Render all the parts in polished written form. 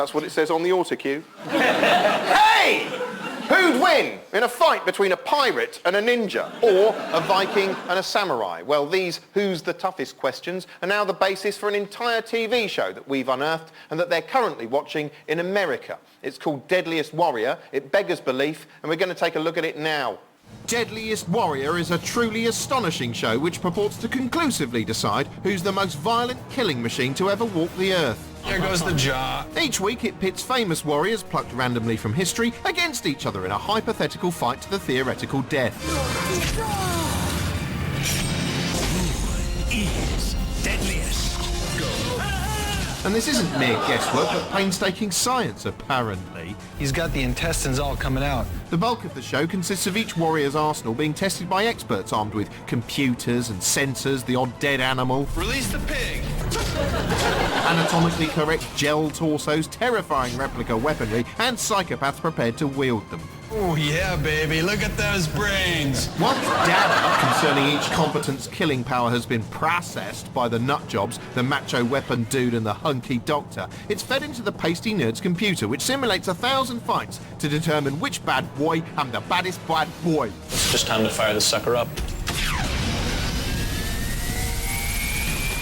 That's what it says on the autocue. Hey! Who'd win in a fight between a pirate and a ninja, or a Viking and a samurai? Well, these who's the toughest questions are now the basis for an entire TV show that we've unearthed and that they're currently watching in America. It's called Deadliest Warrior. It beggars belief, and we're going to take a look at it now. Deadliest Warrior is a truly astonishing show which purports to conclusively decide who's the most violent killing machine to ever walk the earth. Here goes the jaw. Each week it pits famous warriors plucked randomly from history against each other in a hypothetical fight to the theoretical death. Who is deadliest? And this isn't mere guesswork, but painstaking science, apparently. He's got the intestines all coming out. The bulk of the show consists of each warrior's arsenal being tested by experts armed with computers and sensors, the odd dead animal, Release the pig. anatomically correct gel torsos, terrifying replica weaponry, and psychopaths prepared to wield them. Oh yeah, baby, look at those brains. Once data concerning each competent's killing power has been processed by the nutjobs, the macho weapon dude and the hunky doctor, it's fed into the pasty nerd's computer, which simulates 1,000 fights to determine which bad boy am the baddest bad boy. It's just time to fire this sucker up.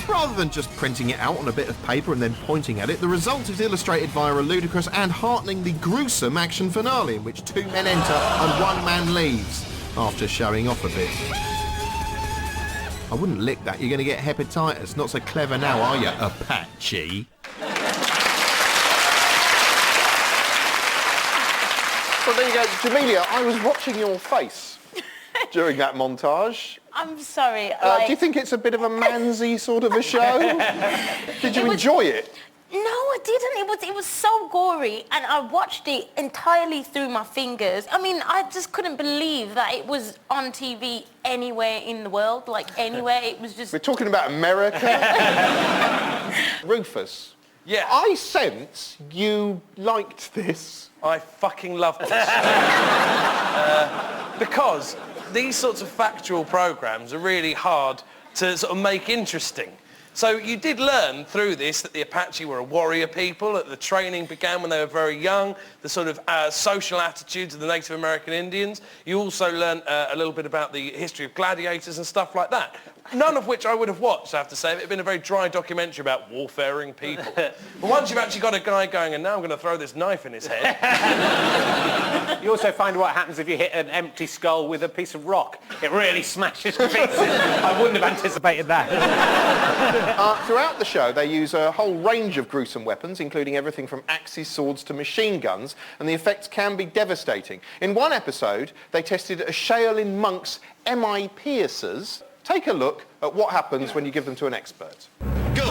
Rather than just printing it out on a bit of paper and then pointing at it, the result is illustrated via a ludicrous and hearteningly gruesome action finale in which 2 men enter and 1 man leaves, after showing off a bit. I wouldn't lick that, you're going to get hepatitis. Not so clever now, are you, Apache? So there you go. Jamelia, I was watching your face during that montage. I'm sorry. Do you think it's a bit of a mansy sort of a show? Did you enjoy it? No, I didn't. It was so gory, and I watched it entirely through my fingers. I mean, I just couldn't believe that it was on TV anywhere in the world, like anywhere. It was just... We're talking about America. Rufus. Yeah. I sense you liked this. I fucking love this. Because these sorts of factual programmes are really hard to sort of make interesting. So you did learn through this that the Apache were a warrior people, that the training began when they were very young, the sort of social attitudes of the Native American Indians. You also learned a little bit about the history of gladiators and stuff like that. None of which I would have watched, I have to say. It had been a very dry documentary about warfaring people. But once you've actually got a guy going, and now I'm going to throw this knife in his head. You also find what happens if you hit an empty skull with a piece of rock. It really smashes to pieces. I wouldn't have anticipated that. Throughout the show, they use a whole range of gruesome weapons, including everything from axes, swords to machine guns, and the effects can be devastating. In one episode, they tested a Shaolin monk's MI piercers. Take a look at what happens when you give them to an expert. Go.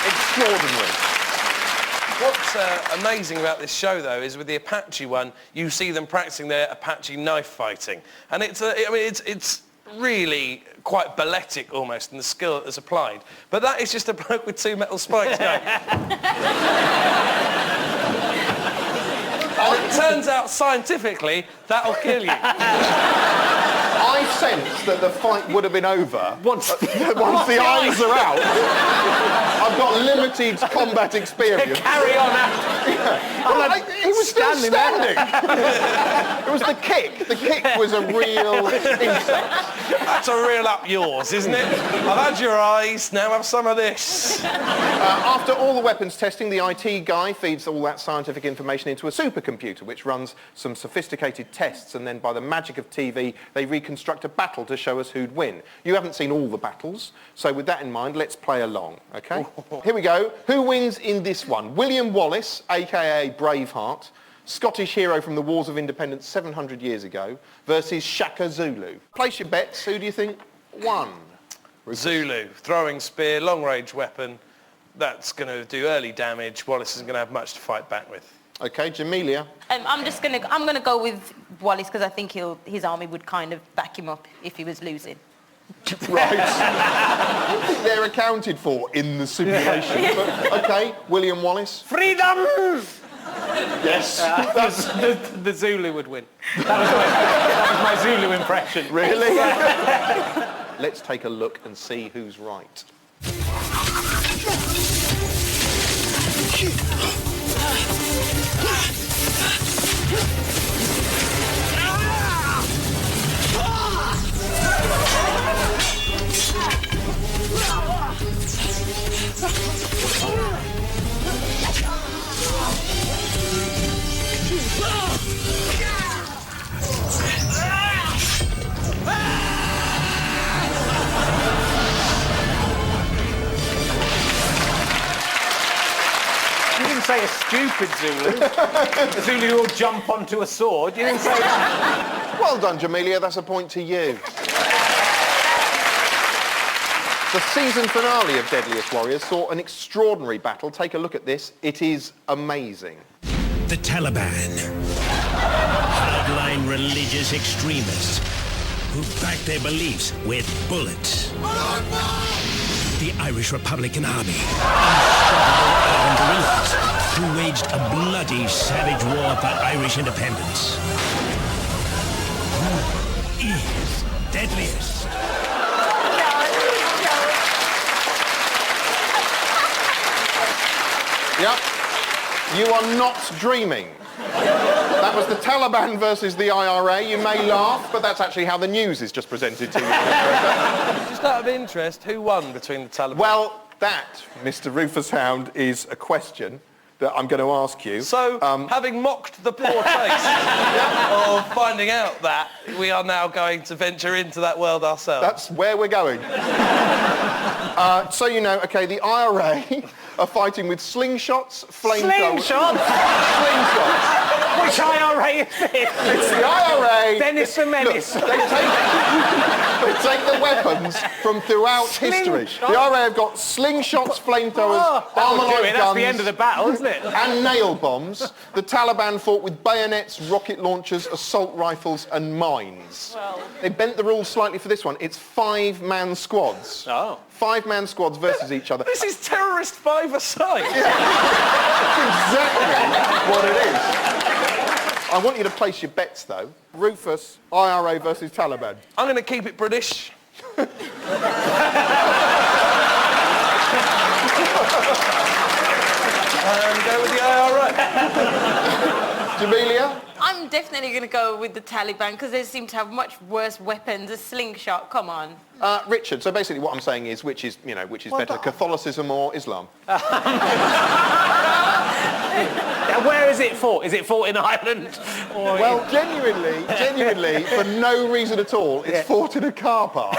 Extraordinary. What's amazing about this show, though, is with the Apache one, you see them practicing their Apache knife fighting, and it's really quite balletic almost in the skill that's applied. But that is just a bloke with 2 metal spikes going. And it turns out scientifically that'll kill you. I sense that the fight would have been over once the eyes are out. I've got limited combat experience. Carry on after. He was still standing. It was the kick. The kick was a real insult. That's a real up yours, isn't it? I've had your eyes, now have some of this. After all the weapons testing, the IT guy feeds all that scientific information into a supercomputer, which runs some sophisticated tests, and then by the magic of TV, they reconstruct a battle to show us who'd win. You haven't seen all the battles, so with that in mind, let's play along, OK? Here we go. Who wins in this one? William Wallace, a.k.a. Braveheart, Scottish hero from the Wars of Independence 700 years ago, versus Shaka Zulu. Place your bets. Who do you think won? Zulu, throwing spear, long-range weapon. That's going to do early damage. Wallace isn't going to have much to fight back with. OK, Jamelia. I'm gonna go with Wallace because I think his army would kind of back him up if he was losing. Right. I don't think they're accounted for in the simulation. But, OK, William Wallace. Freedom! Yes. The Zulu would win. That was my Zulu impression. Really? Let's take a look and see who's right. You didn't say a stupid Zulu. A Zulu who will jump onto a sword. You didn't say that. Well done, Jamelia. That's a point to you. The season finale of Deadliest Warriors saw an extraordinary battle. Take a look at this. It is amazing. The Taliban. Hardline religious extremists who back their beliefs with bullets. The Irish Republican Army. Unstoppable urban guerrillas who waged a bloody, savage war for Irish independence. Who is Deadliest? Yep. You are not dreaming. That was the Taliban versus the IRA. You may laugh, but that's actually how the news is just presented to you. Just out of interest, who won between the Taliban? Well, that, Mr. Rufus Hound, is a question that I'm going to ask you. So, having mocked the poor taste of finding out that, we are now going to venture into that world ourselves. That's where we're going. So you know, OK, the IRA are fighting with slingshots, flamethrowers... Slingshot? Slingshots. Which IRA is this? It's the IRA. Dennis the Menace. Look, they take the weapons from throughout history. The IRA have got slingshots, flamethrowers, armour-like That's guns... the end of the battle, isn't it? and nail bombs. The Taliban fought with bayonets, rocket launchers, assault rifles and mines. Well. They bent the rules slightly for this one. It's 5-man squads. Oh. 5-man squads versus each other. This is terrorist five-a-side. That's exactly what it is. I want you to place your bets, though. Rufus, IRA versus Taliban. I'm going to keep it British. And go with the IRA. Jamelia? I'm definitely going to go with the Taliban because they seem to have much worse weapons. A slingshot, come on. Richard, so basically what I'm saying is, which is better, Catholicism or Islam? Where is it fought? Is it fought in Ireland? Or Well, genuinely, for no reason at all, it's fought in a car park.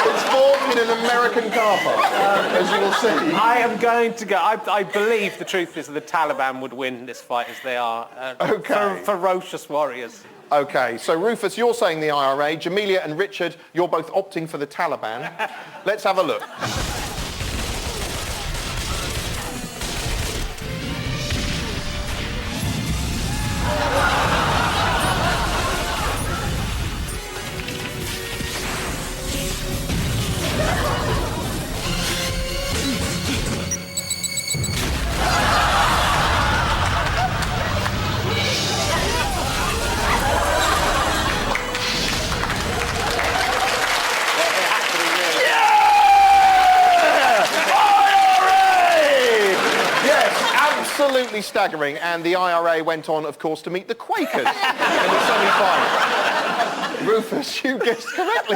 It's fought in an American car park, as you will see. I am going to go. I believe the truth is that the Taliban would win this fight as they are ferocious warriors. OK, so Rufus, you're saying the IRA. Jamelia and Richard, you're both opting for the Taliban. Let's have a look. Absolutely staggering, and the IRA went on, of course, to meet the Quakers in the semi-final. Rufus, you guessed correctly.